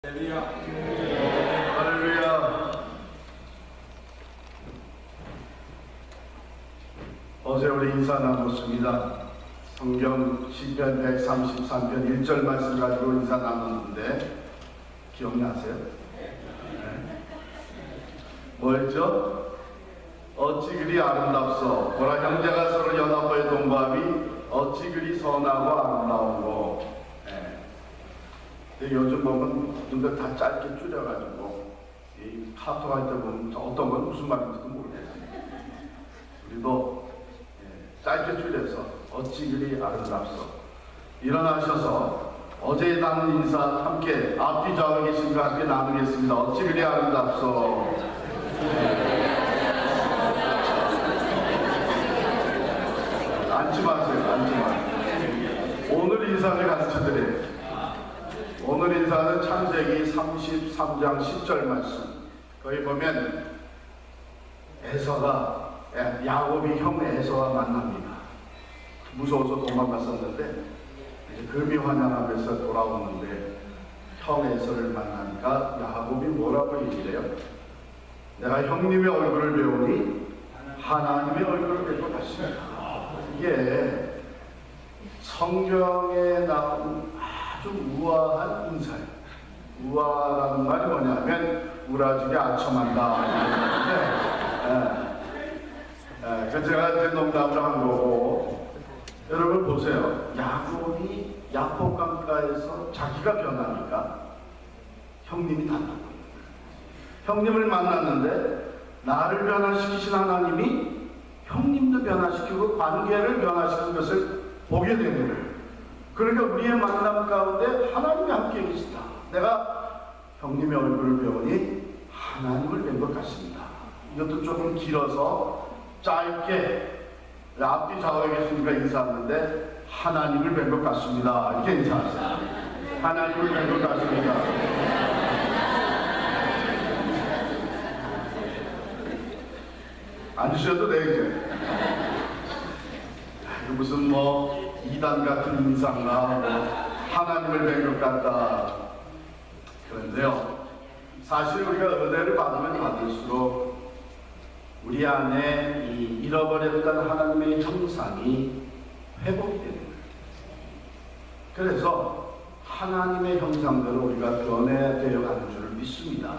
할렐루야. 어제 우리 인사 나눴습니다. 성경 시편 133편 1절 말씀 가지고 인사 나눴는데 기억나세요? 네. 뭐였죠? 어찌 그리 아름답소. 보라 형제가 서로 연합하여 동거함이 어찌 그리 선하고 아름다운고. 근데 요즘 보면 근데 다 짧게 줄여가지고 이 카톡 할 때 보면 어떤 건 무슨 말인지도 모르겠어요. 우리도 짧게 줄여서 어찌 그리 아름답소. 일어나셔서 어제 나눈 인사 함께 앞뒤 좌우에 계신 분 함께 나누겠습니다. 어찌 그리 아름답소. 앉지 마세요. 앉지 마세요. 오늘 인사를 가르쳐드려요. 오늘 인사는 창세기 33장 10절 말씀. 거기 보면 에서가 야곱이 형 에서와 만납니다. 무서워서 도망갔었는데 이제 금이 환영하면서 돌아오는데 형 에서를 만나니까 야곱이 뭐라고 얘기해요? 내가 형님의 얼굴을 배우니 하나님의 얼굴을 뵐 것 같습니다. 이게 성경에 나온 아주 우아한 인사예요. 우아라는 말이 뭐냐면 우라지게 아첨한다. 그래서 제가 이제 농담을 한 거고, 여러분 보세요. 야곱이 야복강가에서 자기가 변하니까 형님이 달라고. 형님을 만났는데 나를 변화시키신 하나님이 형님도 변화시키고 관계를 변화시키는 것을 보게 되는 거예요. 그러니까 우리의 만남 가운데 하나님이 함께 계시다. 내가 형님의 얼굴을 배우니 하나님을 뵌 것 같습니다. 이것도 조금 길어서 짧게 앞뒤 좌우에 계시니까 인사하는데 하나님을 뵌 것 같습니다. 이렇게 인사하세요. 하나님을 뵌 것 같습니다. 앉으셔도 돼 이제. 무슨 뭐 이단 같은 인상과 하나님을 뵌 것 같다. 그런데요, 사실 우리가 은혜를 받으면 받을수록 우리 안에 이 잃어버렸던 하나님의 형상이 회복이 되는 거예요. 그래서 하나님의 형상대로 우리가 변해되어 가는 줄을 믿습니다.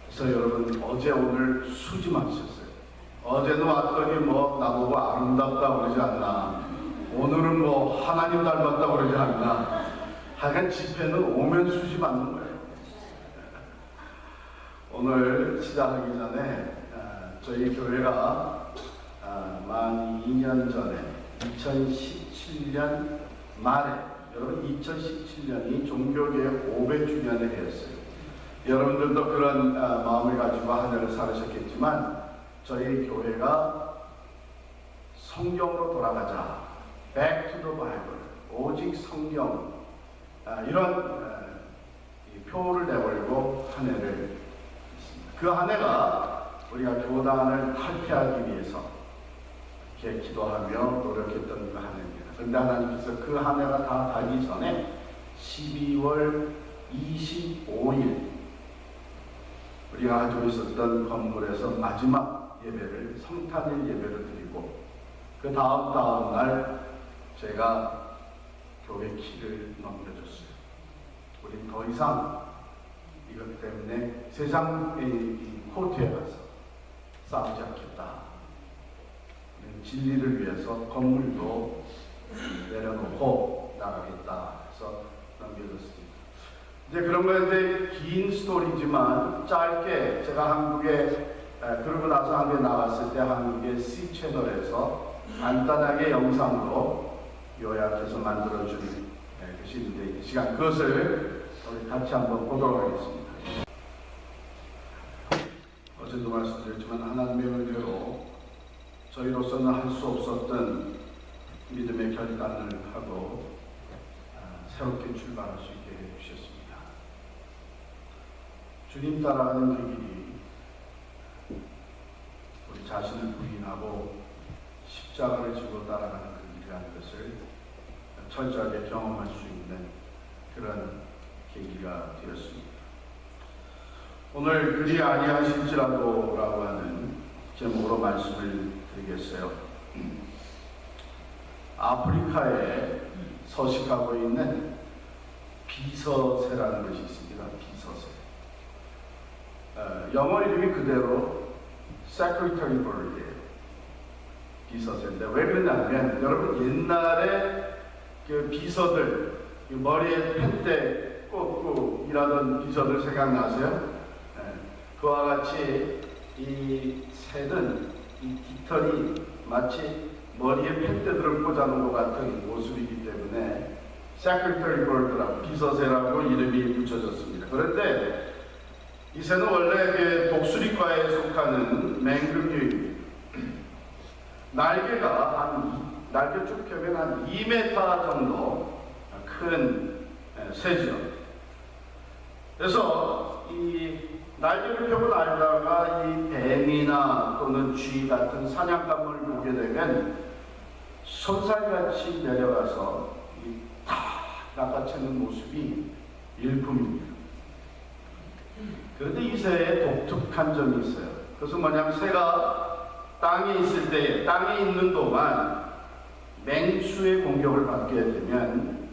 그래서 여러분 어제 오늘 수지 마셨어요. 어제는 왔더니 뭐 나보고 아름답다 그러지 않나, 오늘은 뭐 하나님 닮았다 그러지 않나. 하여간 집회는 오면 수지 받는 거예요. 오늘 시작하기 전에 저희 교회가 만 2년 전에 2017년 말에, 여러분 2017년이 종교개혁 500주년을 했어요. 여러분들도 그런 마음을 가지고 한 해를 살으셨겠지만 저희 교회가 성경으로 돌아가자, Back to the Bible, 오직 성경, 이런 표를 내걸고 한 해를 했습니다. 그 한 해가 우리가 교단을 탈퇴하기 위해서 이렇게 기도하며 노력했던 그 한 해입니다. 그런데 하나님께서 그 한 해가 다 가기 전에 12월 25일 우리가 가지고 있었던 건물에서 마지막 예배를, 성탄일 예배를 드리고, 그 다음 날 제가 교회 키를 넘겨줬어요. 우린 더 이상 이것 때문에 세상의 코트에 가서 싸우지 않겠다. 진리를 위해서 건물도 내려놓고 나가겠다 해서 넘겨줬습니다. 이제 그런 거 이제 긴 스토리지만 짧게 제가 한국에 그러고 나서 한국에 나갔을 때 한국의 C 채널에서 간단하게 영상으로 요약해서 만들어준 것이 있는데 이 시간 그것을 우리 같이 한번 보도록 하겠습니다. 어제도 말씀드렸지만 하나님의 은혜로 저희로서는 할 수 없었던 믿음의 결단을 하고 새롭게 출발할 수 있게 해주셨습니다. 주님 따라가는 그 길이 우리 자신을 부인하고 십자가를 지고 따라가는 그 길이라는 것을 철저하게 경험할 수 있는 그런 계기가 되었습니다. 오늘 그리 아니하실지라도라고 하는 제목으로 말씀을 드리겠어요. 아프리카에 서식하고 있는 비서새라는 것이 있습니다. 비서새. 영어 이름이 그대로 Secretary Bird이에요. 비서새인데 왜 그러냐면 여러분 옛날에 그 비서들 머리에 펜대 꽂고 일하던 비서들 생각나세요? 그와 같이 이 새는 이 깃털이 마치 머리에 펜대들을 꽂아놓은 것 같은 모습이기 때문에 Secretary Bird라고 비서새라고 이름이 붙여졌습니다. 그런데 이 새는 원래 그 독수리과에 속하는 맹금류입니다. 날개 쭉 펴면 한 2m 정도 큰 새죠. 그래서 이 날개를 펴고 날다가 이 뱀이나 또는 쥐 같은 사냥감을 보게 되면 손살같이 내려가서 다 낚아채는 모습이 일품입니다. 그런데 이 새에 독특한 점이 있어요. 그것은 뭐냐면 새가 땅에 있을 때에 땅에 있는 동안 맹수의 공격을 받게 되면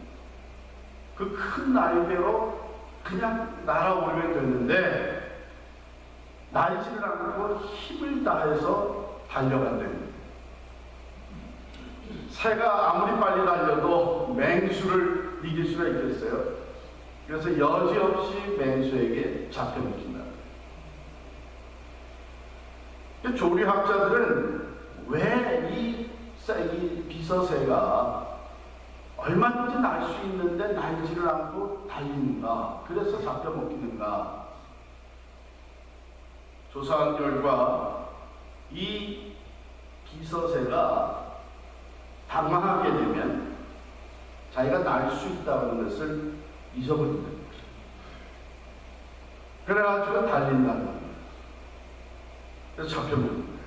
그 큰 날개로 그냥 날아오르면 되는데 날지를 않고 힘을 다해서 달려간답니다. 새가 아무리 빨리 달려도 맹수를 이길 수가 있겠어요? 그래서 여지없이 맹수에게 잡혀먹힌다. 조리학자들은 왜 이 비서새가 얼마든지 날 수 있는데 날지를 않고 달리는가? 그래서 잡혀먹히는가? 조사한 결과 이 비서새가 당황하게 되면 자기가 날 수 있다는 것을 잊어버린다는 거예요. 그래가지고 달린다는 거예요. 그래서 잡혀먹는 거예요.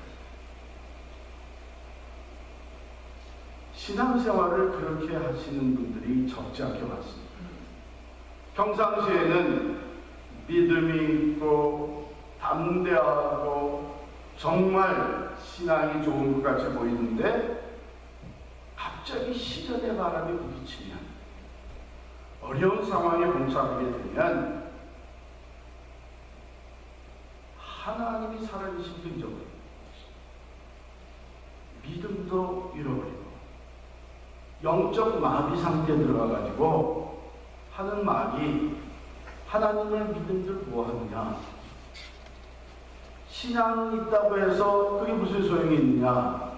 신앙생활을 그렇게 하시는 분들이 적지 않게 많습니다. 평상시에는 믿음이 있고 담대하고 정말 신앙이 좋은 것 같이 보이는데 갑자기 시련의 바람이 부딪히면 어려운 상황에 봉착하게 되면 하나님이 살아계신 분 잊어버리고 믿음도 잃어버리고 영적 마비 상태에 들어가가지고 하는 말이 하나님을 믿음들 뭐하느냐, 신앙이 있다고 해서 그게 무슨 소용이 있느냐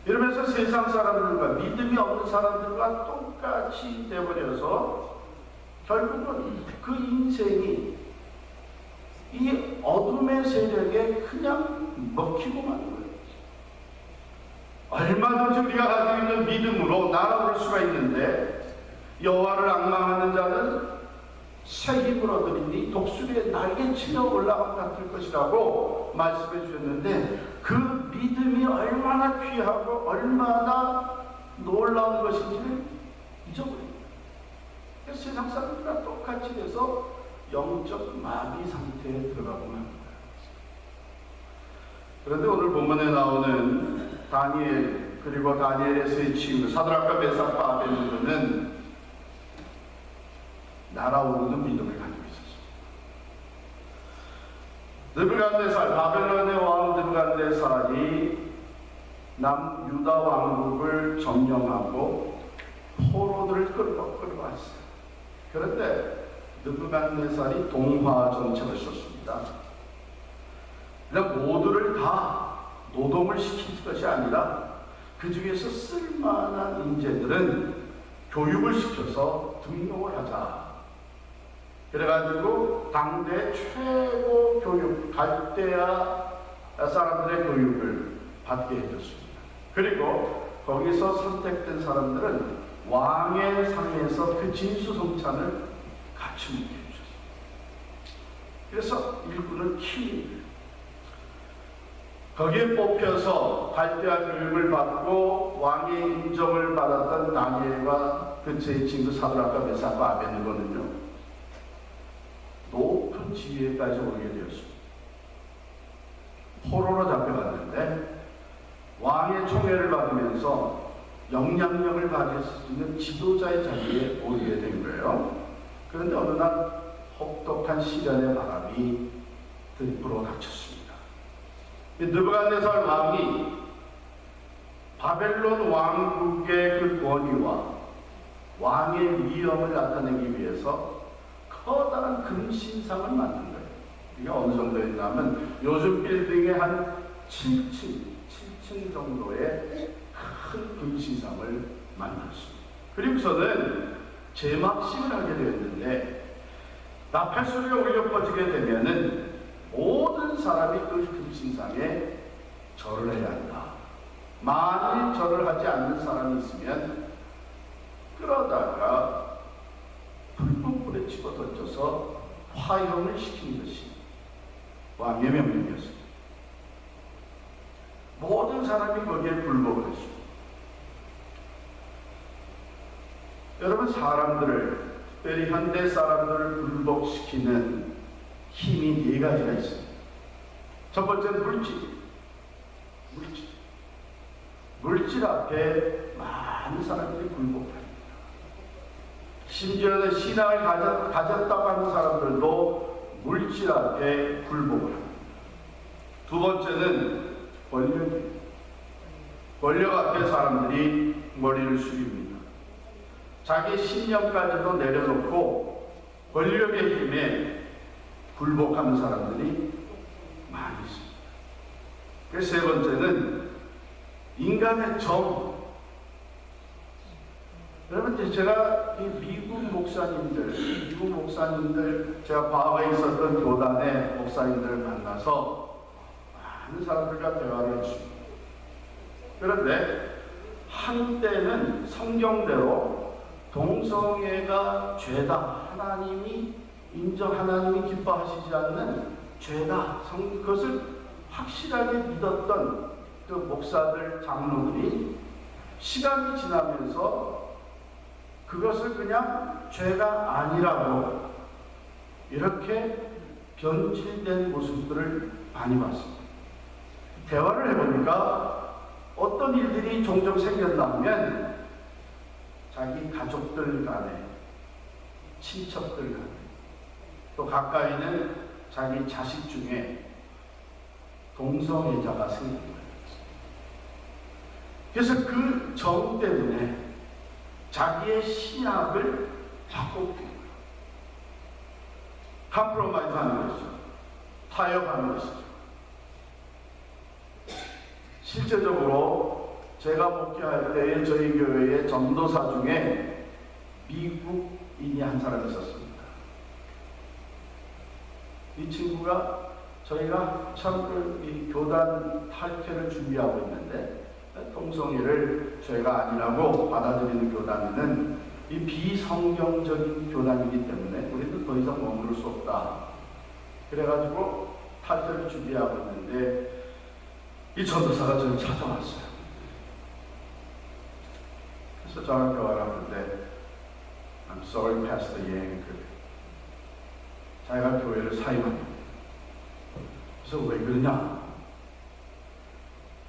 이러면서 세상 사람들과 믿음이 없는 사람들과 똑같이 돼버려서 결국은 그 인생이 이 어둠의 세력에 그냥 먹히고 마는 거예요. 얼마든지 우리가 가지고 있는 믿음으로 날아올 수가 있는데 여호와를 앙망하는 자는 새 힘을 얻으리니 독수리의 날개치며 올라감 같을 것이라고 말씀해 주셨는데 그 믿음이 얼마나 귀하고 얼마나 놀라운 것인지를 잊어버립니다. 그래서 세상 사람들과 똑같이 돼서 영적 마비 상태에 들어가고 맙니다. 그런데 오늘 본문에 나오는 다니엘 그리고 다니엘의 친구 사드락과 메삭과 아벤느고는 날아오르는 믿음을 가지고 있었습니다. 느부갓네살, 바벨론의 왕 느부갓네살이 남유다 왕국을 점령하고 포로들을 끌어왔어요. 그런데 느부갓네살이 동화 정책을 썼습니다. 그냥 모두를 다 노동을 시킨 것이 아니라 그 중에서 쓸만한 인재들은 교육을 시켜서 등록을 하자. 그래가지고 당대 최고 교육, 갈대아 사람들의 교육을 받게 해줬습니다. 그리고 거기서 선택된 사람들은 왕의 상에서 그 진수성찬을 같이 먹게 해줬습니다. 그래서 일꾼을 키웁니다. 거기에 뽑혀서 갈대아 교육을 받고 왕의 인정을 받았던 다니엘과 그의 친구 사드락과 메삭과 아벤느고는요, 지위에까지 오르게 되었습니다. 포로로 잡혀갔는데 왕의 총애를 받으면서 영향력을 가질 수 있는 지도자의 자리에 오르게 된 거예요. 그런데 어느 날 혹독한 시련의 바람이 불어닥쳤습니다. 느부갓네살 왕이 바벨론 왕국의 그 권위와 왕의 위엄을 나타내기 위해서 커다란 금신상을 만든 거예요. 이게 어느 정도였냐면 요즘 빌딩의 한 7층 정도의 큰 금신상을 만들었습니다. 그리고서는 제막식을 하게 되었는데 나팔소리가 울려 퍼지게 되면은 모든 사람이 그 금신상에 절을 해야 한다. 만일 절을 하지 않는 사람이 있으면 끌어다가 불법불에 집어 던져서 화형을 시키는 것이 왕의 명령이었습니다. 모든 사람이 거기에 불복을 했습니다. 여러분, 사람들을, 특별히 현대 사람들을 불복시키는 힘이 네 가지가 있습니다. 첫 번째는 물질 앞에 많은 사람들이 굴복합니다. 심지어는 신앙을 가졌다고 하는 사람들도 물질 앞에 굴복을 합니다. 두 번째는 권력 앞에 사람들이 머리를 숙입니다. 자기 신념까지도 내려놓고 권력의 힘에 굴복하는 사람들이 많이 있습니다. 그래서 세 번째는 인간의 정. 여러분, 제가 이 미국 목사님들, 제가 과거에 있었던 교단의 목사님들을 만나서 많은 사람들과 대화를 했습니다. 그런데 한때는 성경대로 동성애가 죄다, 하나님이 기뻐하시지 않는 죄다, 그것을 확실하게 믿었던 그 목사들, 장로들이 시간이 지나면서 그것을 그냥 죄가 아니라고 이렇게 변질된 모습들을 많이 봤습니다. 대화를 해보니까 어떤 일들이 종종 생겼나면 자기 가족들 간에, 친척들 간에, 또 가까이는 자기 자식 중에 동성애자가 생긴 거예요. 그래서 그 정 때문에 자기의 신학을 바꿔버린 거예요. 컴프로마이즈 하는 것이죠. 타협하는 것이죠. 실제적으로 제가 목회할 때에 저희 교회의 전도사 중에 미국인이 한 사람 있었습니다. 이 친구가 저희가 참 이 교단 탈퇴를 준비하고 있는데 동성애를 죄가 아니라고 받아들이는 교단에는 이 비성경적인 교단이기 때문에 우리는 더 이상 머무를 수 없다. 그래가지고 탈퇴를 준비하고 있는데 이 전도사가 저를 찾아왔어요. 그래서 저랑 대화를 하는데 I'm sorry, Pastor Yang. 자기가 교회를 사임합니다. 그래서 왜 그러냐?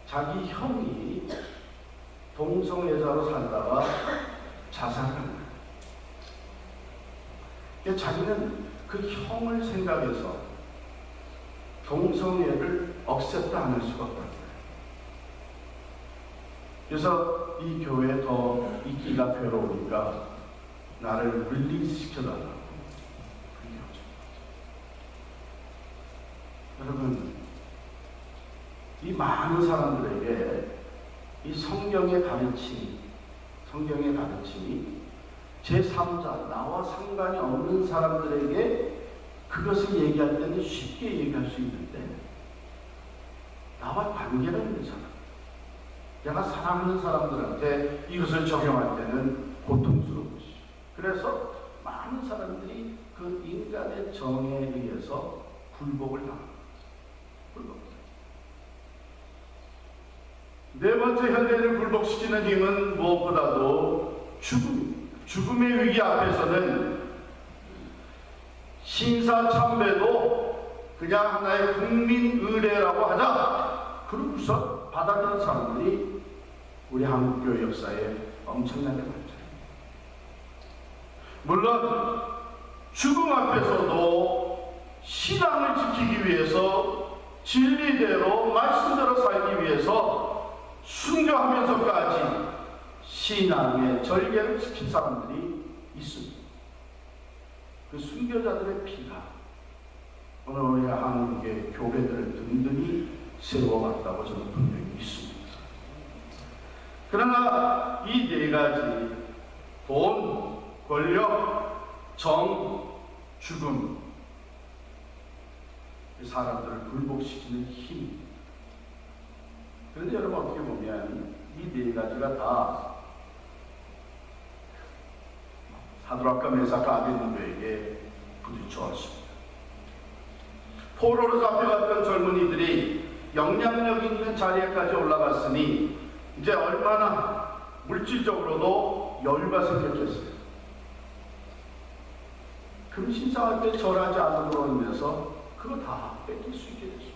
자기 형이 동성애자로 살다가 자살한 거예요. 그러니까 자기는 그 형을 생각해서 동성애를 없앴다 안 할 수가 없다는 거예요. 그래서 이 교회에 더 있기가 괴로우니까 나를 릴리즈시켜달라고. 여러분, 이 많은 사람들에게 이 성경의 가르침이 제3자, 나와 상관이 없는 사람들에게 그것을 얘기할 때는 쉽게 얘기할 수 있는데 나와 관계가 있는 사람, 내가 사랑하는 사람들한테 이것을 적용할 때는 고통스러운 것이죠. 그래서 많은 사람들이 그 인간의 정에 의해서 굴복을 당합니다. 네 번째 현대인을 굴복시키는 힘은 무엇보다도 죽음입니다. 죽음의 위기 앞에서는 신사참배도 그냥 하나의 국민 의례라고 하자. 그러고서 받아들인 사람들이 우리 한국교회 역사에 엄청나게 많죠. 물론 죽음 앞에서도 신앙을 지키기 위해서 진리대로 말씀대로 살기 위해서 순교하면서까지 신앙의 절개를 지킨 사람들이 있습니다. 그 순교자들의 피가 오늘 우리 한국의 교회들을 든든히 세워왔다고 저는 분명히 믿습니다. 그러나 이 네 가지 돈, 권력, 정, 죽음, 사람들을 굴복시키는 힘입니다. 그런데 여러분 어떻게 보면 이 네 가지가 다 사드락과 메삭과 아벳느고에게 부딪혀왔습니다. 포로로 잡혀갔던 젊은이들이 영향력 있는 자리에까지 올라갔으니 이제 얼마나 물질적으로도 여유가 생겼겠어요. 금신상할 때 절하지 않음으로 인해서 그거 다 뺏길 수 있게 됐어요.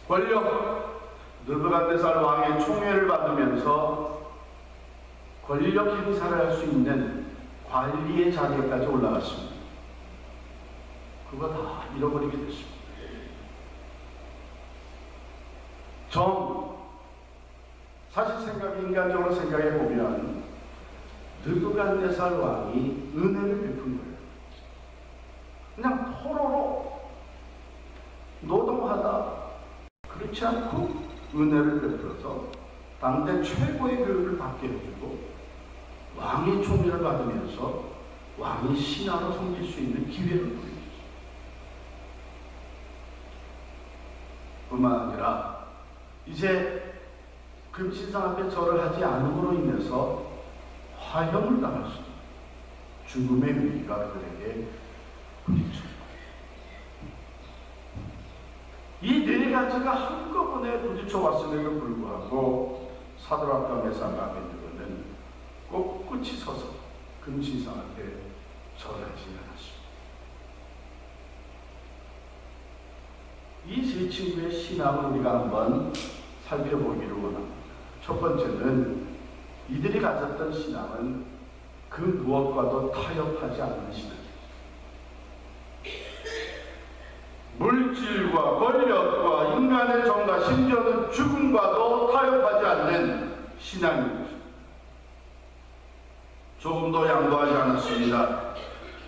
권력, 느부갓네살 왕의 총애를 받으면서 권력 행사를 할 수 있는 관리의 자리에까지 올라갔습니다. 그거 다 잃어버리게 됐습니다. 사실 인간적으로 생각해 보면 느부갓네살 왕이 은혜를 베푼 거예요. 그냥 포로로 노동하다 그렇지 않고 은혜를 베풀어서 당대 최고의 교육을 받게 해주고 왕의 총애를 받으면서 왕이 신하로 섬길 수 있는 기회를 보여주죠. 뿐만 아니라 이제 금신상 앞에 절을 하지 않음으로 인해서 화형을 당할 수 있는 죽음의 위기가 그들에게 부딪힙니다. 이 네 가지가 한꺼번에 부딪혀 왔음에도 불구하고 사드락과 메삭과 아벳느고는 꼿꼿이 서서 금신상 앞에 절하지 않았습니다. 이 세 친구의 신앙을 우리가 한번 살펴보기를 원합니다. 첫 번째는 이들이 가졌던 신앙은 그 무엇과도 타협하지 않는 신앙입니다. 물질과 권력과 인간의 정과 심지어는 죽음과도 타협하지 않는 신앙입니다. 조금도 양보하지 않았습니다.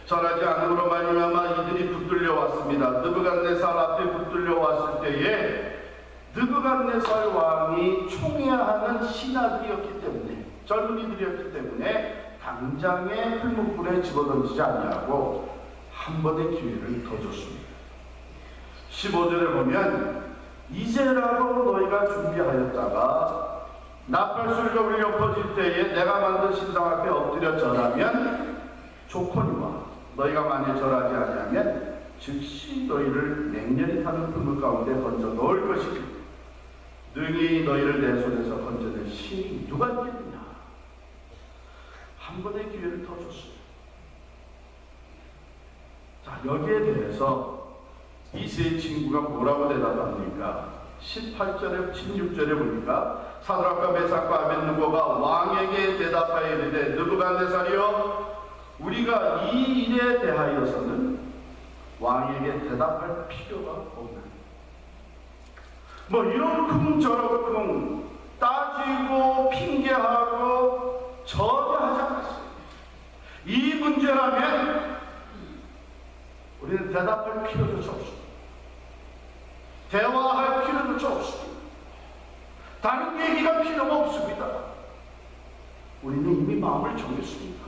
절하지 않음으로 말미암아 이들이 붙들려 왔습니다. 느부갓네살 앞에 붙들려 왔을 때에 느부갓네살 왕이 총애하는 신하들이었기 때문에, 젊은이들이었기 때문에 당장에 풀무불에 집어던지지 아니하고 한 번의 기회를 더 줬습니다. 15절에 보면 이제라도 너희가 준비하였다가 나팔소리가 울려 퍼질 때에 내가 만든 신상 앞에 엎드려 절하면 좋거니와 너희가 만일 절하지 아니하면 즉시 너희를 맹렬히 타는 풀물 가운데 던져 넣을 것이니 능히 너희를 내 손에서 건져낼 신이 누가 있겠느냐. 한 번의 기회를 더 줬습니다. 자, 여기에 대해서 이 세 친구가 뭐라고 대답합니까? 18절에 16절에 보니까 사드락과 메삭과 아벳느고가 왕에게 대답하여 이르되 느부갓네살이여 우리가 이 일에 대하여서는 왕에게 대답할 필요가 없나니 뭐 이런쿵 저런쿵 따지고 핑계하고 전혀 하지 않았어요. 이 문제라면 우리는 대답할 필요조차 없습니다. 대화할 필요조차 없습니다. 다른 얘기가 필요가 없습니다. 우리는 이미 마음을 정했습니다.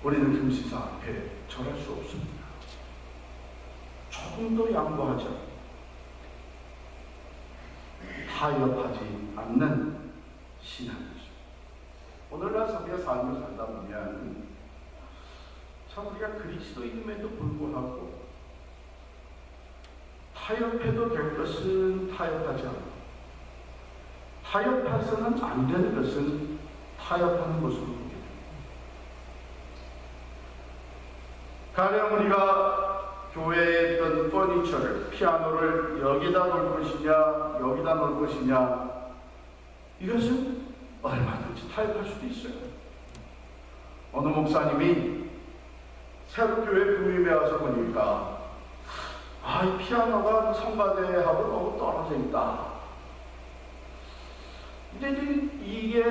우리는 금신상 앞에 절할 수 없습니다. 조금도 양보하지 않고 타협하지 않는 신앙이죠. 오늘날 우리가 삶을 살다 보면 참 우리가 그리스도인임에도 불구하고 타협해도 될 것은 타협하지 않고 타협해서는 안 되는 것은 타협하는 것으로 보게 됩니다. 가령 우리가 교회에 있던 퍼니처를, 피아노를 여기다 놓을 것이냐 여기다 놓을 것이냐, 이것은 얼마든지 타협할 수도 있어요. 어느 목사님이 새로 교회 부임에 와서 보니까 이 피아노가 성가대하고 너무 떨어져 있다. 이제 이게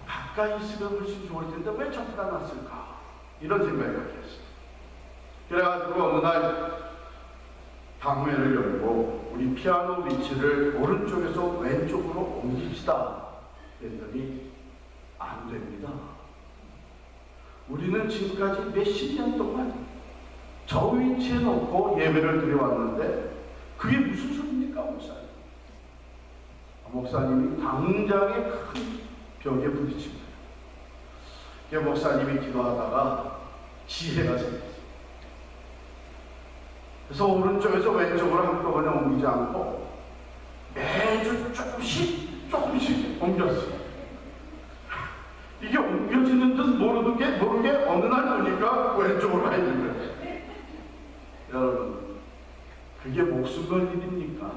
가까이 있으면 훨씬 좋을 텐데 왜 저기다 놨을까? 이런 생각을 갖게 했어요. 그래가지고 어느 날 방회를 열고 우리 피아노 위치를 오른쪽에서 왼쪽으로 옮깁시다 그랬더니 안 됩니다. 우리는 지금까지 몇십 년 동안 저 위치에 놓고 예배를 드려왔는데 그게 무슨 소리입니까, 목사님? 목사님이 당장에 큰 벽에 부딪힙니다. 목사님이 기도하다가 지혜가 생겼어요. 그래서 오른쪽에서 왼쪽으로 한꺼번에 옮기지 않고 매주 조금씩 옮겼어요. 이게 옮겨지는 듯 모르게 어느 날 보니까 왼쪽으로 가 있는 거예요. 여러분, 그게 목숨 걸 일입니까?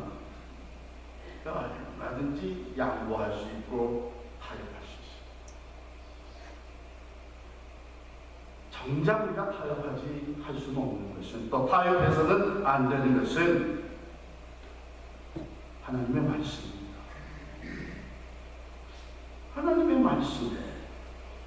얼마든지 양보할 수 있고 타협할 수 있어요. 정작 우리가 타협하지 할 수는 없는 것은, 또 타협해서는 안 되는 것은 하나님의 말씀입니다. 하나님의 말씀,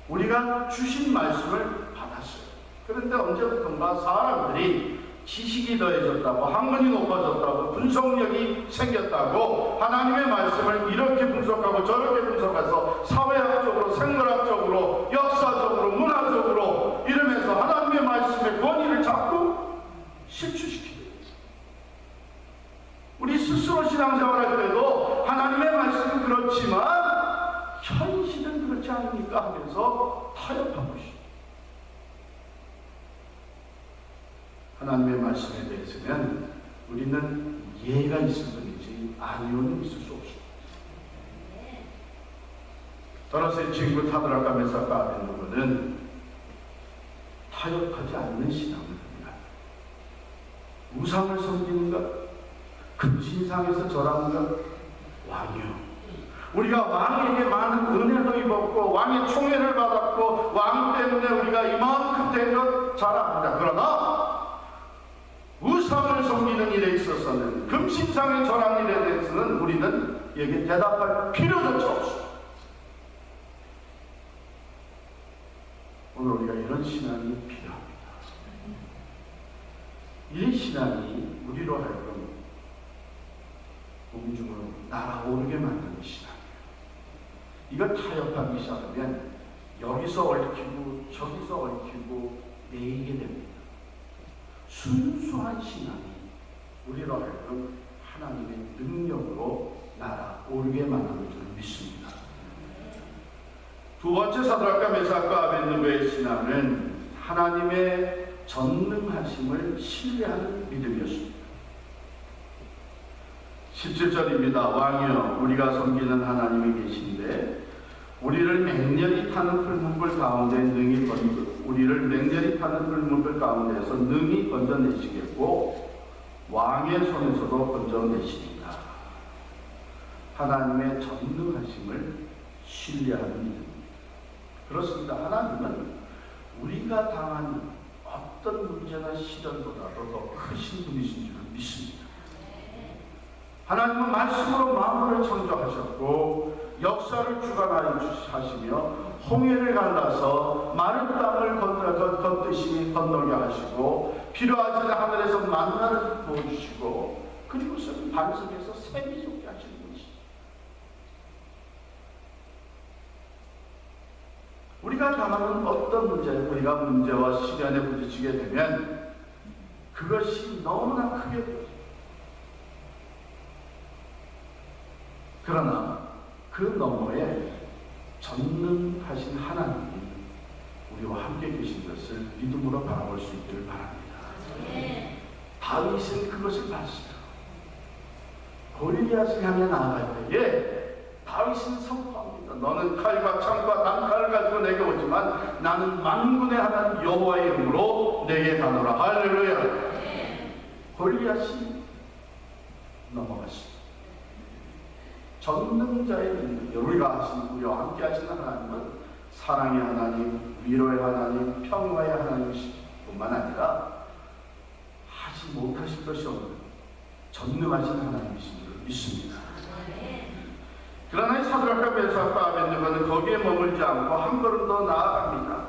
우리가 주신 말씀을 받았어요. 그런데 언제부턴가 사람들이 지식이 더해졌다고, 학문이 높아졌다고, 분석력이 생겼다고 하나님의 말씀을 이렇게 분석하고 저렇게 분석해서 사회학적으로, 생물학적으로, 역사적으로, 문화적으로 이러면서 하나님의 말씀의 권위를 자꾸 실추시키는 거예요. 우리 스스로 신앙생활할 때도 하나님의 말씀은 그렇지만 현실은 그렇지 않으니까 하면서 타협하고 있어요. 하나님의 말씀에 대해서는 우리는 이해가 있을 뿐이지 아니오는 있을 수 없습니다. 저로서의 친구 사드락과 메삭과 아벤노고는 타협하지 않는 신앙을 합니다. 우상을 섬기는 것, 금신상에서 절하는 것, 왕이요. 우리가 왕에게 많은 은혜도 입었고 왕의 총애를 받았고 왕 때문에 우리가 이만큼 된 것 잘 압니다. 그러나 우상을 섬기는 일에 있어서는, 금신상에 절하는 일에 대해서는 우리는 여기에 대답할 필요조차 없습니다. 오늘 우리가 이런 신앙이 필요합니다. 이 신앙이 우리로 하여금 공중으로 날아오르게 만드는 신앙이에요. 이걸 타협하기 시작하면 여기서 얽히고 저기서 얽히고 매이게 됩니다. 순수한 신앙이 우리로 하여금 하나님의 능력으로 날아오르게 만드는 줄 믿습니다. 두 번째 사드락과 메삭과 아벤느고의 신앙은 하나님의 전능하심을 신뢰하는 믿음이었습니다. 17절입니다. 왕이여, 우리가 섬기는 하나님이 계신데 우리를 맹렬히 타는 풀문불 가운데 가운데에서 능히 건져내시겠고 왕의 손에서도 건져내시리라. 하나님의 전능하심을 신뢰하는 믿음입니다. 그렇습니다. 하나님은 우리가 당한 어떤 문제나 시련보다도 더 크신 분이신 줄 믿습니다. 하나님은 말씀으로 만물을 창조하셨고 역사를 주관하시며 홍해를 갈라서 마른 땅을 건너게 하시고 필요하지 않은 하늘에서 만나를 부어주시고 그리고서는 반석에서 샘이 솟게 하시는 분이시죠. 우리가 당하는 어떤 우리가 문제와 시련에 부딪히게 되면 그것이 너무나 크게 보여요. 그러나 그 너머에 전능하신 하나님이 우리와 함께 계신 것을 믿음으로 바라볼 수 있기를 바랍니다. 다윗은 그것을 봤어요. 골리앗을 향해 나아갈 때에 다윗은 선포합니다. 너는 칼과 창과 단칼을 가지고 내게 오지만 나는 만군의 하나님 여호와의 이름으로 내게 가노라. 할렐루야. 골리앗이 넘어갔습니다. 전능자의 능력, 우리가 우리와 함께 하시는 하나님은 사랑의 하나님, 위로의 하나님, 평화의 하나님이실 뿐만 아니라 하지 못하실 것이 없는 전능하신 하나님이신 줄 믿습니다. 그러나 이 사드락과 메삭과 아벤느고는 거기에 머물지 않고 한 걸음 더 나아갑니다.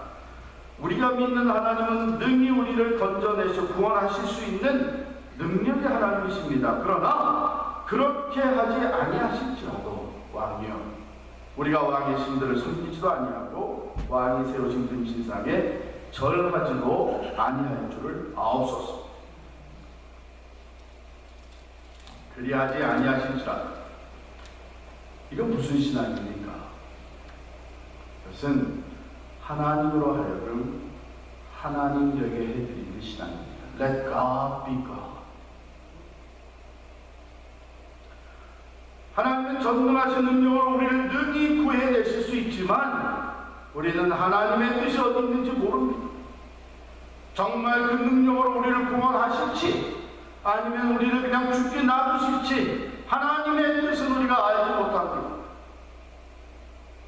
우리가 믿는 하나님은 능히 우리를 건져내서 구원하실 수 있는 능력의 하나님이십니다. 그러나 그렇게 하지 아니하실지라도 왕이여, 우리가 왕의 신들을 섬기지도 아니하고 왕이 세우신 금신상에 절하지도 아니할 줄을 아옵소서. 그리하지 아니하실지라도, 이건 무슨 신앙입니까? 그것은 하나님으로 하여금 하나님 되게 해드리는 신앙입니다. Let God be God. 하나님은 전능하신 능력으로 우리를 능히 구해내실 수 있지만 우리는 하나님의 뜻이 어디 있는지 모릅니다. 정말 그 능력으로 우리를 구원하실지 아니면 우리를 그냥 죽게 놔두실지 하나님의 뜻은 우리가 알지 못합니다.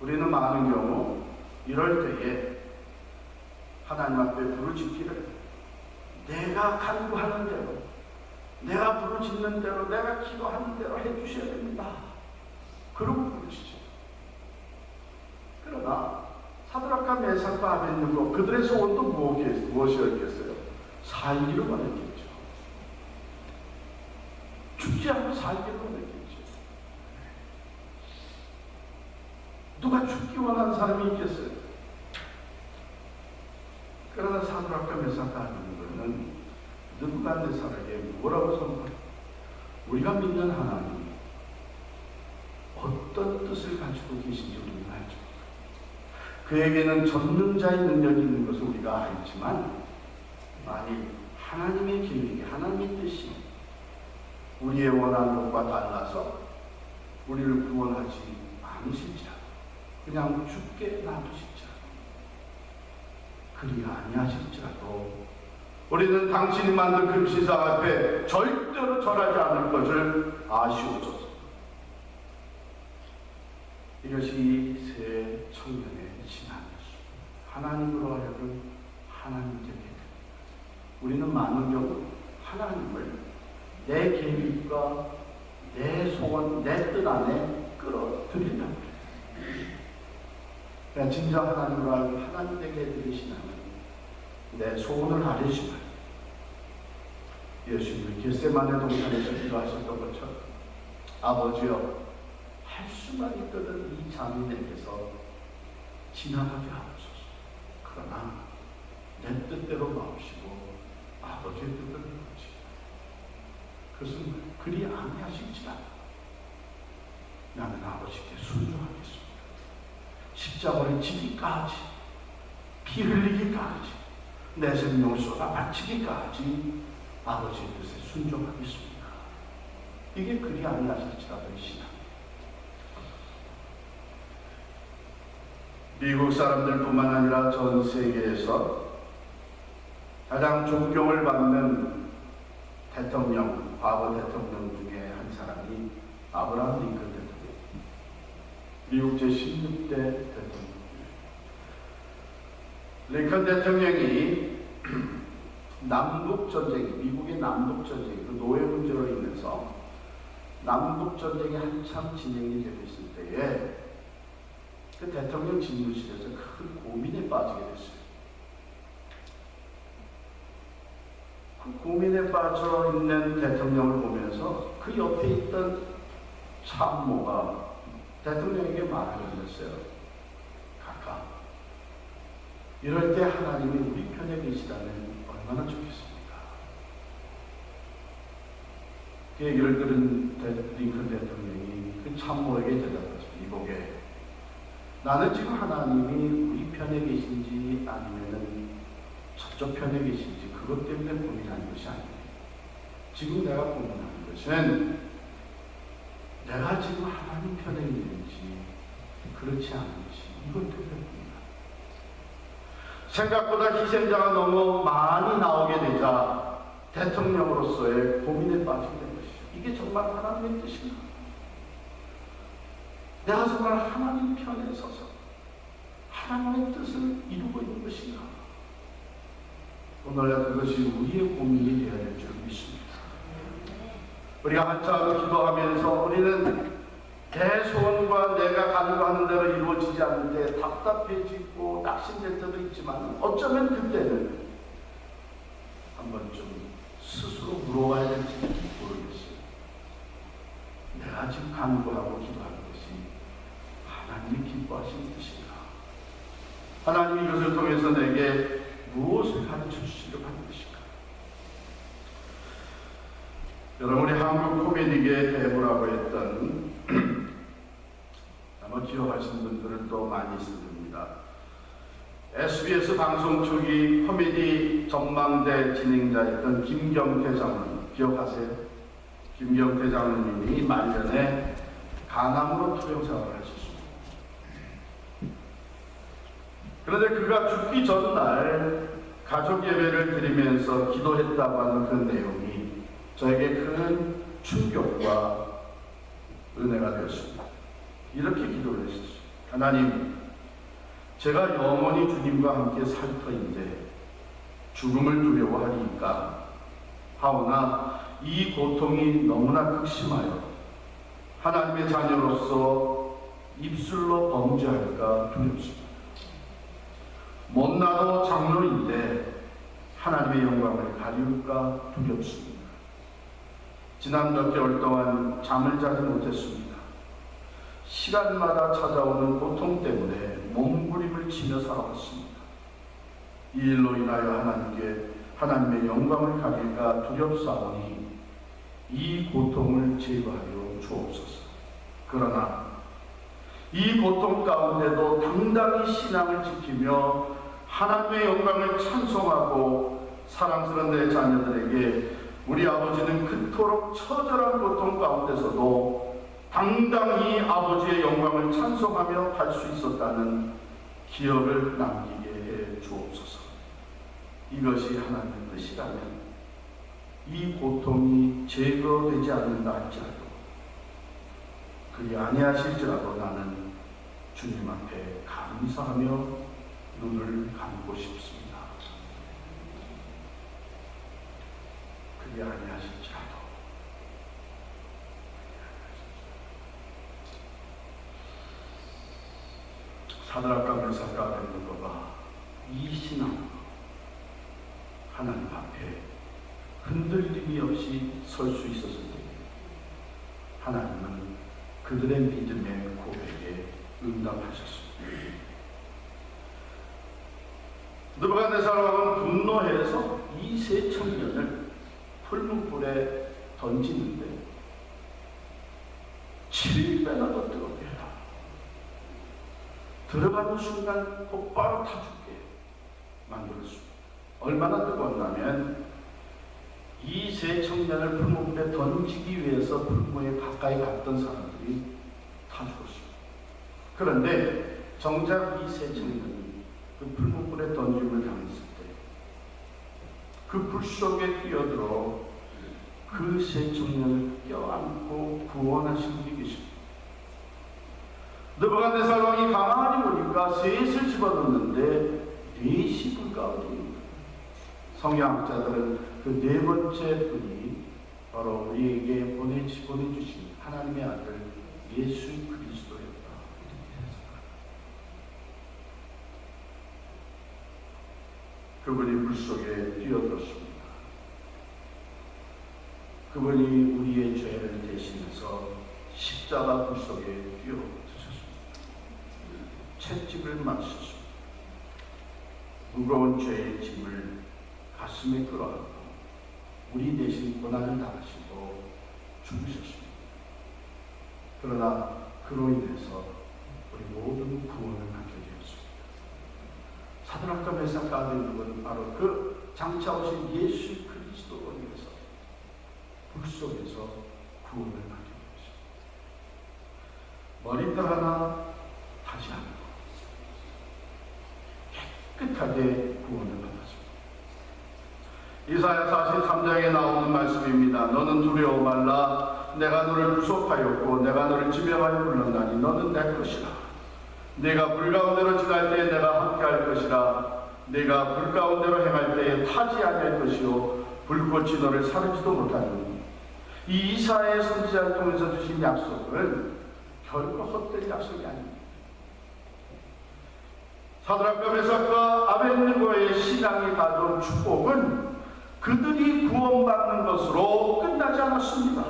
우리는 많은 경우 이럴 때에 하나님 앞에 부르짖기를 내가 간구하는 대로, 내가 부르짖는 대로, 내가 기도하는 대로 해주셔야 됩니다. 그러고 부르짖죠. 그러나 사드락과 메삭과 아벤느고 그들의 소원도 무엇이었겠어요? 살기를 원했겠죠. 죽지 않고 살기를 원했겠죠. 누가 죽기 원하는 사람이 있겠어요? 그러나 사드락과 메삭과 아벤느고는 느부갓네살에게 뭐라고 선포해요? 우리가 믿는 하나님 어떤 뜻을 가지고 계신지 우리는 알죠. 그에게는 전능자의 능력이 있는 것을 우리가 알지만 만일 하나님의 계획이, 하나님의 뜻이 우리의 원하는 것과 달라서 우리를 구원하지 않으실지라도, 그냥 죽게 놔두실지라도, 그리 아니하실지라도 우리는 당신이 만든 금신상 앞에 절대로 절하지 않을 것을 아시옵소서. 이것이 새 청년의 신앙이었습니다. 하나님으로 하여금 하나님 되게 됩니다. 우리는 많은 경우 하나님을 내 계획과 내 소원, 내 뜻 안에 끌어들이려고 해요. 그냥 진정 하나님으로 하여금 하나님 되게 해드린 신앙은 내 소원을 아뢰지만 예수님이 겟세마네 동산에서 기도하셨던 것처럼 아버지여, 할 수만 있거든 이 잠이 내게서 지나가게 하옵소서. 그러나 내 뜻대로 마옵시고 아버지의 뜻대로 마옵시고, 그것은 그리 아니하실지라도 나는 아버지께 순종하겠습니다. 십자가를 지기까지, 피 흘리기까지, 내 생명을 쏟아 바치기까지 아버지의 뜻에 순종하겠습니다. 이게 그리 아니하실지라도의 신앙. 미국 사람들뿐만 아니라 전 세계에서 가장 존경을 받는 대통령, 과거 대통령 중에 한 사람이 아브라함 링컨 대통령, 미국 제16대 대통령. 링컨 대통령이 남북전쟁, 미국의 남북전쟁, 그 노예 문제로 인해서 남북전쟁이 한참 진행이 되고 있을 때에 그 대통령 집무실에서 큰 고민에 빠지게 됐어요. 그 고민에 빠져 있는 대통령을 보면서 그 옆에 있던 참모가 대통령에게 말을 건넸어요. 각하, 이럴 때 하나님이 우리 편에 계시다면 얼마나 좋겠습니까? 그 얘기를 들은 링컨 대통령이 그 참모에게 대답했습니다. 이보게, 나는 지금 하나님이 우리 편에 계신지 아니면은 저쪽 편에 계신지 그것 때문에 고민하는 것이 아니에요. 지금 내가 고민하는 것은 내가 지금 하나님 편에 있는지 그렇지 않은지 이걸 두렵습니다. 생각보다 희생자가 너무 많이 나오게 되자 대통령으로서의 고민에 빠지게 된 것이죠. 이게 정말 하나님의 뜻인가? 내가 정말 하나님 편에 서서 하나님의 뜻을 이루고 있는 것인가? 오늘날 그것이 우리의 고민이 되어야 될 줄 믿습니다. 우리가 한참 기도하면서 우리는 내 소원과 내가 간구하는 대로 이루어지지 않을 때 답답해지고 낙심될 때도 있지만 어쩌면 그때는 한 번쯤 스스로 물어봐야 될지 모르겠어요. 내가 지금 간구하고 기도하는 것이 하나님이 기뻐하시는 뜻인가? 하나님이 이것을 통해서 내게 무엇을 가르쳐 주시려고 하는 것인가? 여러분, 우리 한국 코미디계의 배우라고 했던 아마 기억하시는 분들은 또 많이 있을 겁니다. SBS 방송 초기 코미디 전망대 진행자였던 김경태 장로님 기억하세요? 김경태 장로님이 말년에 간암으로 투병생활을 하셨습니다. 그런데 그가 죽기 전날 가족 예배를 드리면서 기도했다고 하는 그 내용이 저에게 큰 충격과 은혜가 되었습니다. 이렇게 기도를 했었어요. 하나님, 제가 영원히 주님과 함께 살 터인데 죽음을 두려워하리이까 하오나 이 고통이 너무나 극심하여 하나님의 자녀로서 입술로 범죄할까 두렵습니다. 못나도 장로인데 하나님의 영광을 가리울까 두렵습니다. 지난 몇 개월 동안 잠을 자지 못했습니다. 시간마다 찾아오는 고통 때문에 몸부림을 치며 살아왔습니다. 이 일로 인하여 하나님의 영광을 가릴까 두렵사오니 이 고통을 제거하여 주옵소서. 그러나 이 고통 가운데도 당당히 신앙을 지키며 하나님의 영광을 찬송하고 사랑스러운 내 자녀들에게 우리 아버지는 그토록 처절한 고통 가운데서도 당당히 아버지의 영광을 찬송하며 갈 수 있었다는 기억을 남기게 해 주옵소서. 이것이 하나님의 뜻이라면 이 고통이 제거되지 않는다 할지라도 그리 아니하실지라도 나는 주님 앞에 감사하며 눈을 감고 싶습니다. 그리 아니하실지라도 사드락과 메삭과 아벤느고가 이 신앙 하나님 앞에 흔들림이 없이 설 수 있었을 때 하나님은 그들의 믿음의 고백에 응답하셨습니다. 느부갓네살 왕은 분노해서 이 세 청년을 풀무불에 던지는데 7배나 더 뜨겁게 해라. 들어가는 순간 곧바로 타 죽게 만들었습니다. 얼마나 뜨거웠냐면 이 세 청년을 풀무불에 던지기 위해서 풀무에 가까이 갔던 사람들이 다 죽었습니다. 그런데 정작 이 세 청년이 그 풀무불에 던짐을 당했을 때 그 불 속에 뛰어들어 그 세 청년을 껴안고 구원하신 분이 계십니다. 느부갓네살 왕이 가만히 보니까 셋을 집어넣는데 넷이 불 가운데 있는 거예요. 성경학자들은 그 네 번째 분이 바로 우리에게 보내주신 하나님의 아들 예수 그리스도였다. 이렇게 해석합니다. 그분이 불 속에 뛰어들었습니다. 그분이 우리의 죄를 대신해서 십자가 불 속에 뛰어드셨습니다. 채찍을 맞으셨습니다. 무거운 죄의 짐을 가슴에 끌어안고 우리 대신 고난을 당하시고 죽으셨습니다. 그러나 그로 인해서 우리 모든 구원을 받게 되었습니다. 사드락과 메삭과 아벤느고는 바로 그 장차 오신 예수 그리스도로 인해서 불 속에서 구원을 받게 되었습니다. 머리털 하나 구원을 받았습니다. 이사야 43장에 나오는 말씀입니다. 너는 두려워 말라. 내가 너를 구속하였고 내가 너를 지명하여 불렀나니 너는 내 것이라. 네가 불 가운데로 지날 때에 내가 함께할 것이라. 네가 불 가운데로 행할 때에 타지 아니할 것이요 불꽃이 너를 사르지도 못하리니. 이 이사야의 선지자를 통해서 주신 약속은 결코 헛된 약속이 아닙니다. 사드락과 메삭과 아벳느고의 신앙이 가져온 축복은 그들이 구원받는 것으로 끝나지 않았습니다.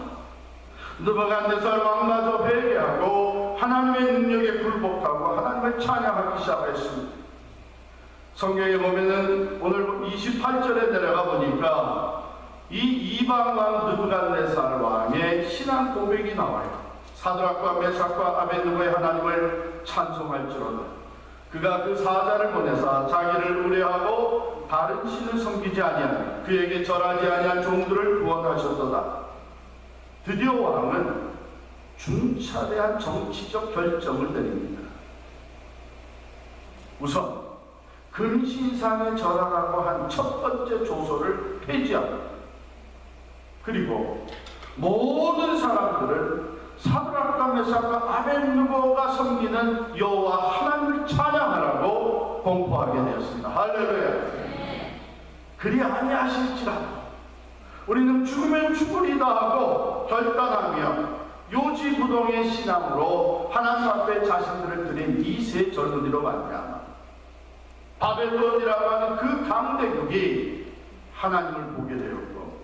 느부갓네살 왕마저 회개하고 하나님의 능력에 굴복하고 하나님을 찬양하기 시작했습니다. 성경에 보면은 오늘 28절에 내려가 보니까 이 이방왕 느부갓네살 왕의 신앙 고백이 나와요. 사드락과 메삭과 아벳느고의 하나님을 찬송할지로다. 그가 그 사자를 보내사 자기를 의뢰하고 다른 신을 섬기지 아니하며 그에게 절하지 아니한 종들을 구원하셨도다. 드디어 왕은 중차대한 정치적 결정을 내립니다. 우선 금신상에 절하라고 한 첫 번째 조서를 폐지합니다. 그리고 모든 사람들을 사드락과 메삭과 아벳느고가 섬기는 여호와 하나님을 찬양하라고 공포하게 되었습니다. 할렐루야. 그리 아니하실지라도 우리는 죽으면 죽으리다 하고 결단하며 요지부동의 신앙으로 하나님 앞에 자신들을 드린 이 세 젊은이로 말미암아 바벨론이라고 하는 그 강대국이 하나님을 보게 되었고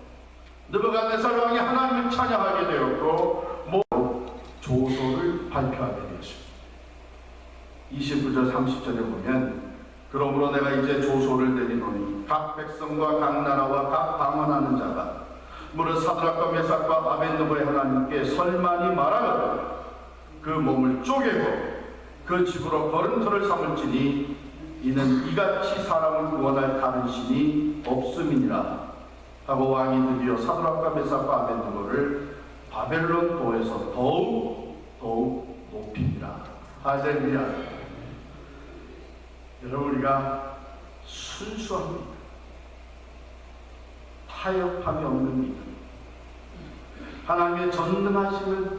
느부갓네살 왕이 하나님을 찬양하게 되었고 조소를 발표하게 되었습니다. 29절 30절에 보면 그러므로 내가 이제 조소를 내리노니 각 백성과 각 나라와 각 방언하는 자가 무릇 사드락과 메삭과 아벳느고의 하나님께 설만이 말하거든 그 몸을 쪼개고 그 집으로 거름터를 삼을지니 이는 이같이 사람을 구원할 다른 신이 없음이니라 하고 왕이 드디어 사드락과 메삭과 아벳느고를 바벨론 도에서 더욱 높입니다. 할렐루야. 여러분, 우리가 순수합니다. 타협함이 없는 믿음, 하나님의 전능하심을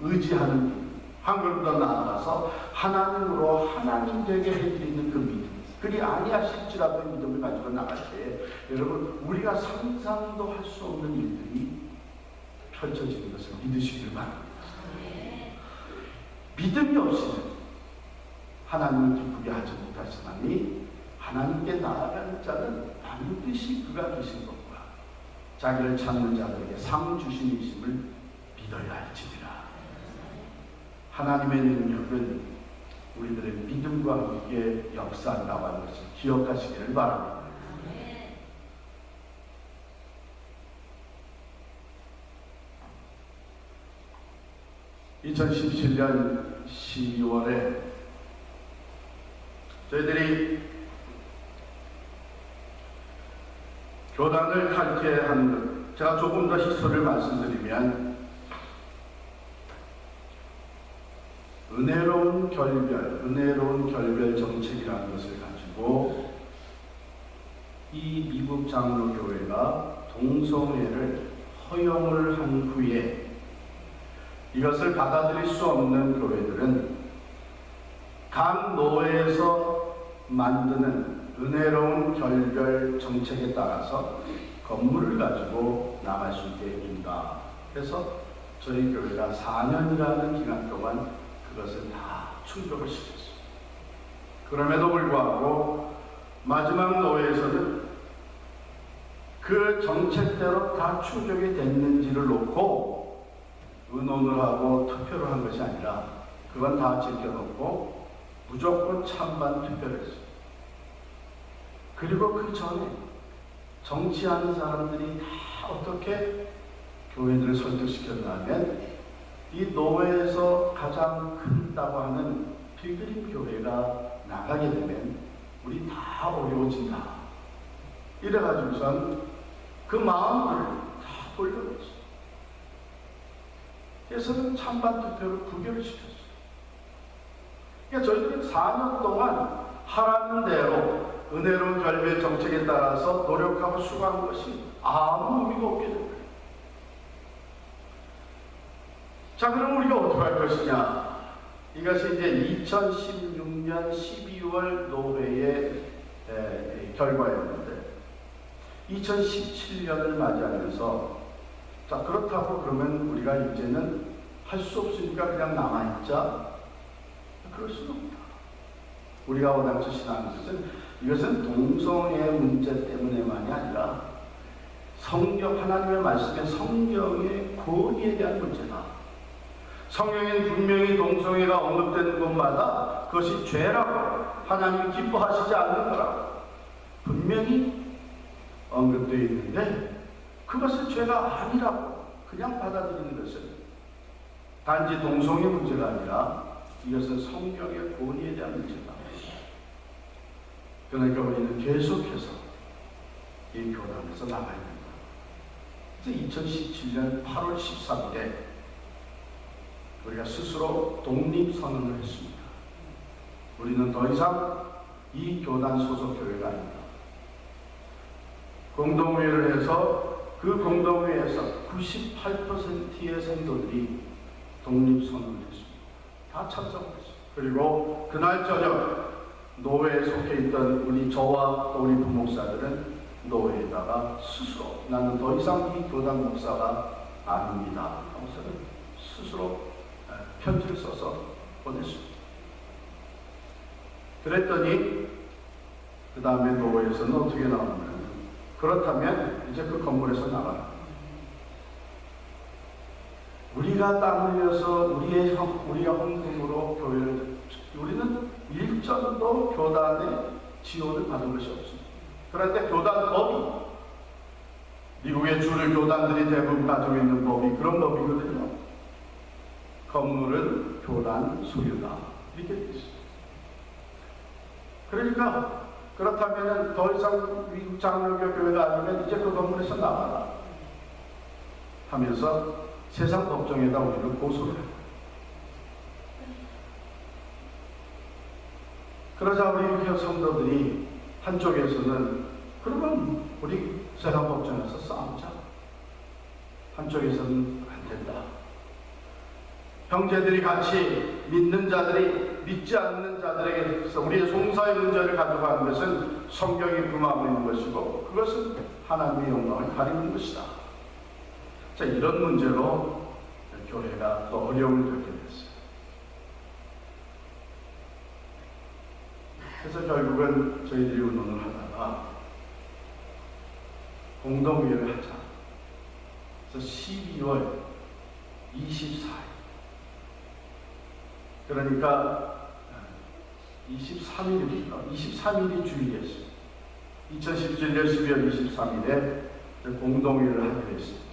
의지하는 믿음, 한글보다 나아가서 하나님으로 하나님 되게 해드리는 그 믿음, 그리 아니하실지라도 믿음을 가지고 나갈 때 여러분, 우리가 상상도 할 수 없는 일들이 펼쳐지는 것을 믿으시길 바랍니다. 믿음이 없이는 하나님을 기쁘게 하지 못하시나니 하나님께 나아가는 자는 반드시 그가 계신 것과 자기를 찾는 자들에게 상 주심이심을 믿어야 할지니라. 하나님의 능력은 우리들의 믿음과 함께 역사한다고 하는 것을 기억하시기를 바랍니다. 2017년 12월에 저희들이 교단을 탈퇴한 것, 제가 조금 더 히스토리를 말씀드리면 은혜로운 결별 정책이라는 것을 가지고 이 미국 장로교회가 동성애를 허용을 한 후에 이것을 받아들일 수 없는 교회들은 각 노회에서 만드는 은혜로운 결별 정책에 따라서 건물을 가지고 나갈 수 있게 해준다. 그래서 저희 교회가 4년이라는 기간 동안 그것을 다 충족을 시켰습니다. 그럼에도 불구하고 마지막 노회에서는 그 정책대로 다 충족이 됐는지를 놓고 의논을 하고 투표를 한 것이 아니라 그건 다 제껴놓고 무조건 찬반 투표를 했습니다. 그리고 그 전에 정치하는 사람들이 다 어떻게 교회들을 설득시켰냐면 이 노회에서 가장 큰다고 하는 필그림 교회가 나가게 되면 우리 다 어려워진다. 이래가지고선 그 마음을 다 돌려놓았어요. 그래서는 찬반 투표를 부결을 시켰어요. 그러니까 저희들이 4년 동안 하라는 대로 은혜로운 결별 정책에 따라서 노력하고 수고하는 것이 아무 의미가 없게 된 거예요. 자, 그럼 우리가 어떻게 할 것이냐? 이것이 이제 2016년 12월 노회의 결과였는데 2017년을 맞이하면서 자, 그렇다고 그러면 우리가 이제는 할 수 없으니까 그냥 남아있자? 그럴 수는 없다. 우리가 원하는 신앙인 것은 이것은 동성애 문제 때문에만이 아니라 성경, 하나님의 말씀의 성경의 권위에 대한 문제다. 성경에는 분명히 동성애가 언급되는 곳마다 그것이 죄라고 하나님이 기뻐하시지 않는 거라고 분명히 언급되어 있는데 그것은 죄가 아니라고 그냥 받아들이는 것은 단지 동성애 문제가 아니라 이것은 성경의 권위에 대한 문제다. 그러니까 우리는 계속해서 이 교단에서 나가야 됩니다. 그래서 2017년 8월 13일에 우리가 스스로 독립선언을 했습니다. 우리는 더 이상 이 교단 소속 교회가 아닙니다. 공동회의를 해서 그 공동회에서 98%의 성도들이 독립선언을 했습니다. 다 참석했어요. 그리고 그날 저녁 노회에 속해 있던 우리 저와 또 우리 부목사들은 노회에다가 스스로 나는 더 이상 이 교단 목사가 아닙니다 하고서는 스스로 편지를 써서 보냈습니다. 그랬더니 그 다음에 노회에서는 어떻게 나오냐면 그렇다면 이제 그 건물에서 나가라. 우리가 땀 흘려서 우리가 헌금으로 교회를 우리는 일전도 교단의 지원을 받은 것이 없습니다. 그런데 교단 법이 미국의 주류 교단들이 대부분 가지고 있는 법이 그런 법이거든요. 건물은 교단 소유다 이렇게 되어 있습니다. 그러니까 그렇다면 더 이상 미국 장로교 교회가 아니면 이제 그 건물에서 나가라 하면서 세상 법정에다 우리를 고소를 해요. 그러자 우리 성도들이 한쪽에서는 그러면 우리 세상 법정에서 싸우자. 한쪽에서는 안 된다. 형제들이 같이 믿는 자들이 믿지 않는 자들에게서 우리의 송사의 문제를 가져가는 것은 성경이 금하고 있는 것이고 그것은 하나님의 영광을 가리는 것이다. 자, 이런 문제로 교회가 또 어려움을 겪게 됐어요. 그래서 결국은 저희들이 운동을 하다가 공동회의를 하자. 그래서 12월 24일 그러니까 23일입니다. 23일이 주일이었어요. 2017년 12월 23일에 공동회의를 하기로 했습니다.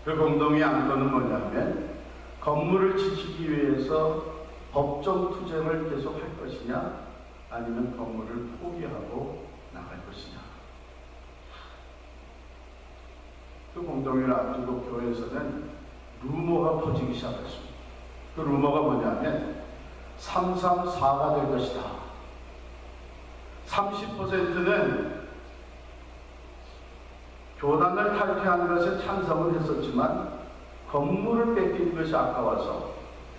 그 공동의 안건은 뭐냐면 건물을 지키기 위해서 법정 투쟁을 계속할 것이냐 아니면 건물을 포기하고 나갈 것이냐. 그 공동회를 앞두고 교회에서는 루머가 퍼지기 시작했습니다. 그 루머가 뭐냐면 334가 될 것이다. 30%는 교단을 탈퇴하는 것에 찬성을 했었지만 건물을 뺏기는 것이 아까워서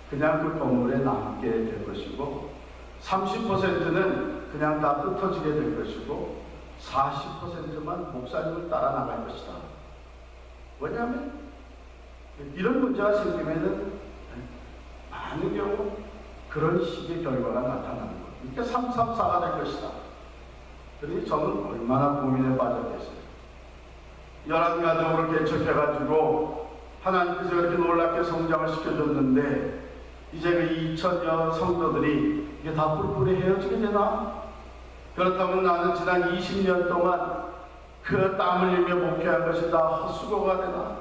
그냥 그 건물에 남게 될 것이고 30%는 그냥 다 흩어지게 될 것이고 40%만 목사님을 따라 나갈 것이다. 왜냐하면 이런 문제가 생기면은 많은 경우 그런 식의 결과가 나타나는 거예요. 그러니까 334가 될 것이다. 그러니 저는 얼마나 고민에 빠졌겠어요. 11가정으로 개척해가지고 하나님께서 이렇게 놀랍게 성장을 시켜줬는데 이제 그 2000여 성도들이 이게 다 뿔뿔이 헤어지게 되나? 그렇다면 나는 지난 20년 동안 그 땀 흘리며 목회한 것이 다 헛수고가 되나?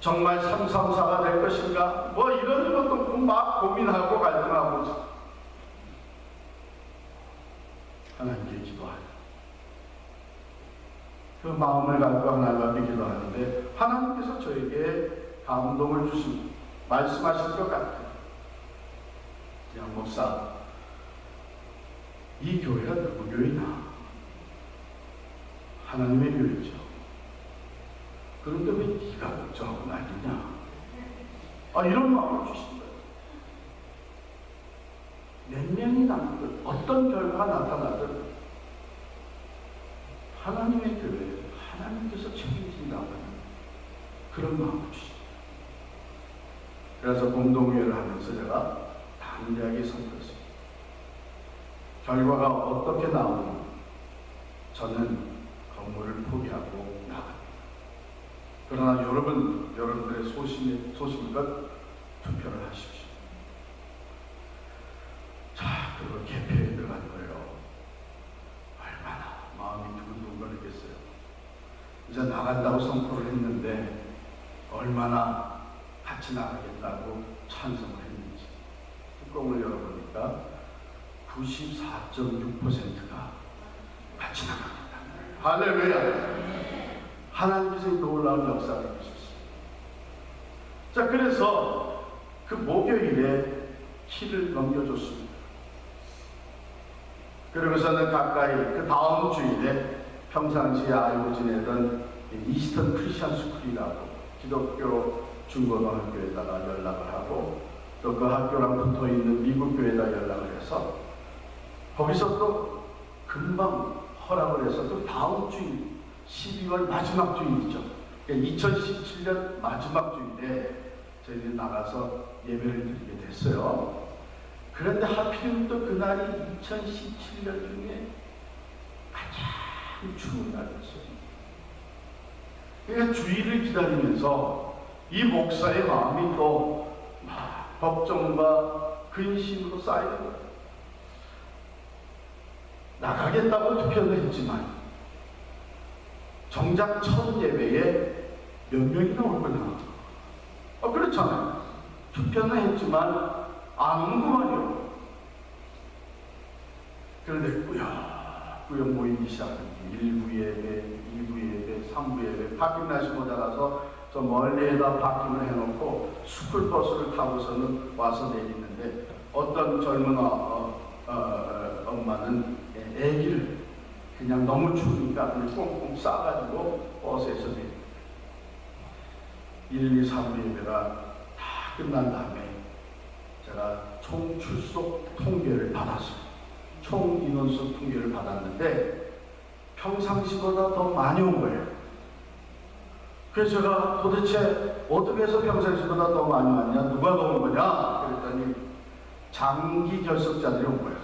정말 334가 될 것인가? 뭐 이런 것도 막 고민하고 갈등하고 하나님께 기도하여 그 마음을 갖고 하나님 앞에 기도하는데 하나님께서 저에게 감동을 주신 말씀하실 것 같아요. 양 목사, 이 교회가 누구 교회나 하나님의 교회죠. 그런데 왜 네가 걱정하고 난리냐? 이런 마음을 주신 거예요. 몇 명이 남든 어떤 결과가 나타나든 하나님의 교회, 하나님께서 책임진다고 하는 그런 마음을 주십니다. 그래서 공동회를 하면서 제가 담대하게 선포했습니다. 결과가 어떻게 나오든 저는 건물을 포기하고 나갑니다. 그러나 여러분들의 소신껏 투표를 하십시오. 자, 그리고 개표에 들어간 거예요. 얼마나 마음이 두근두근거리겠어요. 이제 나간다고 선포를 했는데 얼마나 같이 나가겠다고 찬성을 했는지 뚜껑을 열어보니까 94.6%가 같이 나갑니다. 할렐루야! 하나님께서 놀라운 역사를 해주셨습니다. 자, 그래서 그 목요일에 키를 넘겨줬습니다. 그러고서는 가까이 그 다음 주일에 평상시에 알고 지내던 이스턴 크리스천 스쿨이라고 기독교 중고등학교에다가 연락을 하고 또 그 학교랑 붙어 있는 미국 교회에다 연락을 해서 거기서 또 금방 허락을 해서 또 다음 주일 12월 마지막 주일이죠. 2017년 마지막 주일에 저희들이 나가서 예배를 드리게 됐어요. 그런데 하필이면 또 그날이 2017년 중에 가장 추운 날이었어요. 그러니까 주일을 기다리면서 이 목사의 마음이 또 걱정과 근심으로 쌓이는 거예요. 나가겠다고 투표를 했지만 정작 첫 예배에 몇 명이나 올 거냐? 그렇잖아요. 투표는 했지만 안 오는 거 말이에요. 그런데 꾸역꾸역 모이기 시작합니다. 1부 예배, 2부 예배, 3부 예배, 파킹 날씨 모자라서 저 멀리에다 파킹을 해놓고 스쿨버스를 타고서는 와서 내리는데 어떤 젊은 엄마는 애기를 그냥 너무 추우니까 꽁꽁 싸가지고 버스에서 내립니다. 1, 2, 3부 예배가 다 끝난 다음에 제가 총 출석 통계를 받았어요. 총 인원수 통계를 받았는데 평상시보다 더 많이 온 거예요. 그래서 제가 도대체 어떻게 해서 평상시보다 더 많이 왔냐? 누가 더 온 거냐? 그랬더니 장기 결석자들이 온 거예요.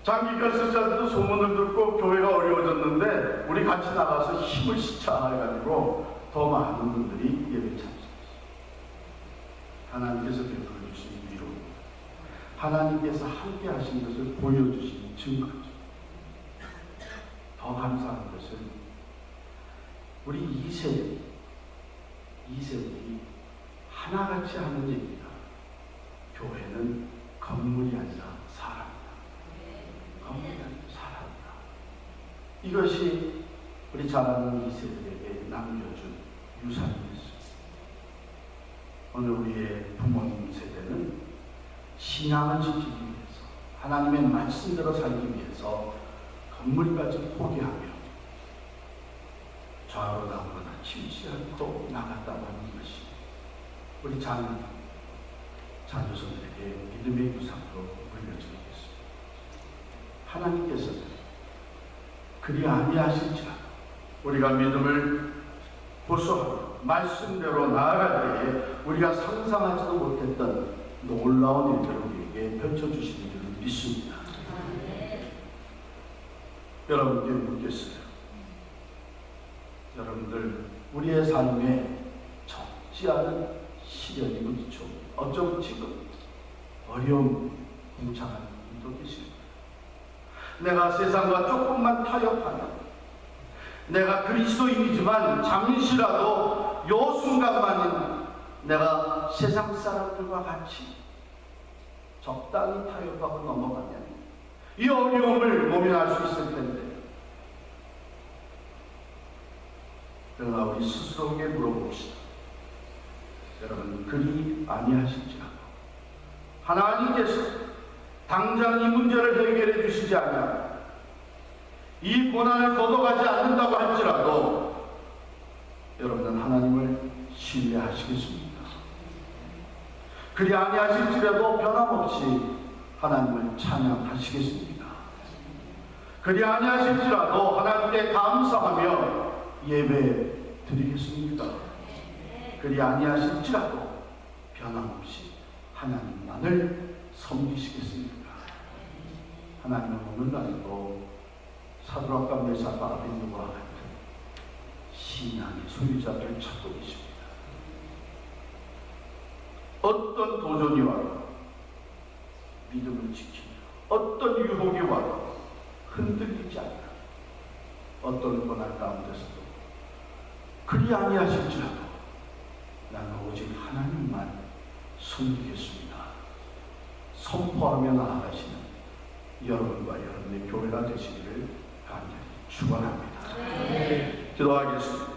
장기 결석자들도 소문을 듣고 교회가 어려워졌는데 우리 같이 나가서 힘을 시차 해가지고 더 많은 분들이 예배 참석했어요. 하나님께서 베풀어 주신 위로입니다. 하나님께서 함께 하신 것을 보여주신 증거죠. 더 감사한 것은 우리 2세들이 하나같이 하는 얘기가 교회는 건물이 아니라 사람이다. 건물이 아니라 사람이다. 이것이 우리 자라는 2세들에게 남겨준 유산이었습니다. 오늘 우리의 부모님 세대는 신앙을 지키기 위해서 하나님의 말씀대로 살기 위해서 건물까지 포기하며 좌우로 나오거나 치우지 않고 나갔다고 하는 것이 우리 자녀손들에게 믿음의 유산으로 물려주겠습니다. 하나님께서는 그리 아니하실지라도 우리가 믿음을 고수하고 말씀대로 나아갈 때에 우리가 상상하지도 못했던 놀라운 일들을 우리에게 펼쳐주시는 줄을 믿습니다. 여러분께 묻겠어요. 여러분들 우리의 삶에 적지 않은 시련이 부딪혀 어쩌면 지금 어려움 봉착하는 분도 계십니다. 내가 세상과 조금만 타협하면 내가 그리스도인이지만 잠시라도 요 순간만은 내가 세상 사람들과 같이 적당히 타협하고 넘어가면 이 어려움을 모면할 수 있을 텐데 그러나 우리 스스로에게 물어봅시다. 여러분 그리 아니하실지라도 하나님께서 당장 이 문제를 해결해 주시지 않냐, 이 고난을 걷어가지 않는다고 할지라도 여러분은 하나님을 신뢰하시겠습니까? 그리 아니하실지라도 변함없이 하나님을 찬양하시겠습니까? 그리 아니하실지라도 하나님께 감사하며 예배 드리겠습니까? 그리 아니하실지라도 변함없이 하나님만을 섬기시겠습니까? 하나님은 오늘날도 사드락과 메삭과 아벤느고와 같은 신앙의 소유자들을 찾고 계십니다. 어떤 도전이 와도 믿음을 지키며, 어떤 유혹이 와도 흔들리지 않는, 어떤 고난 가운데서도 그리 아니하실지라도 나는 오직 하나님만 섬기겠습니다 선포하며 나아가시는 여러분과 여러분의 교회가 되시기를 간절히 축원합니다. 기도하겠습니다.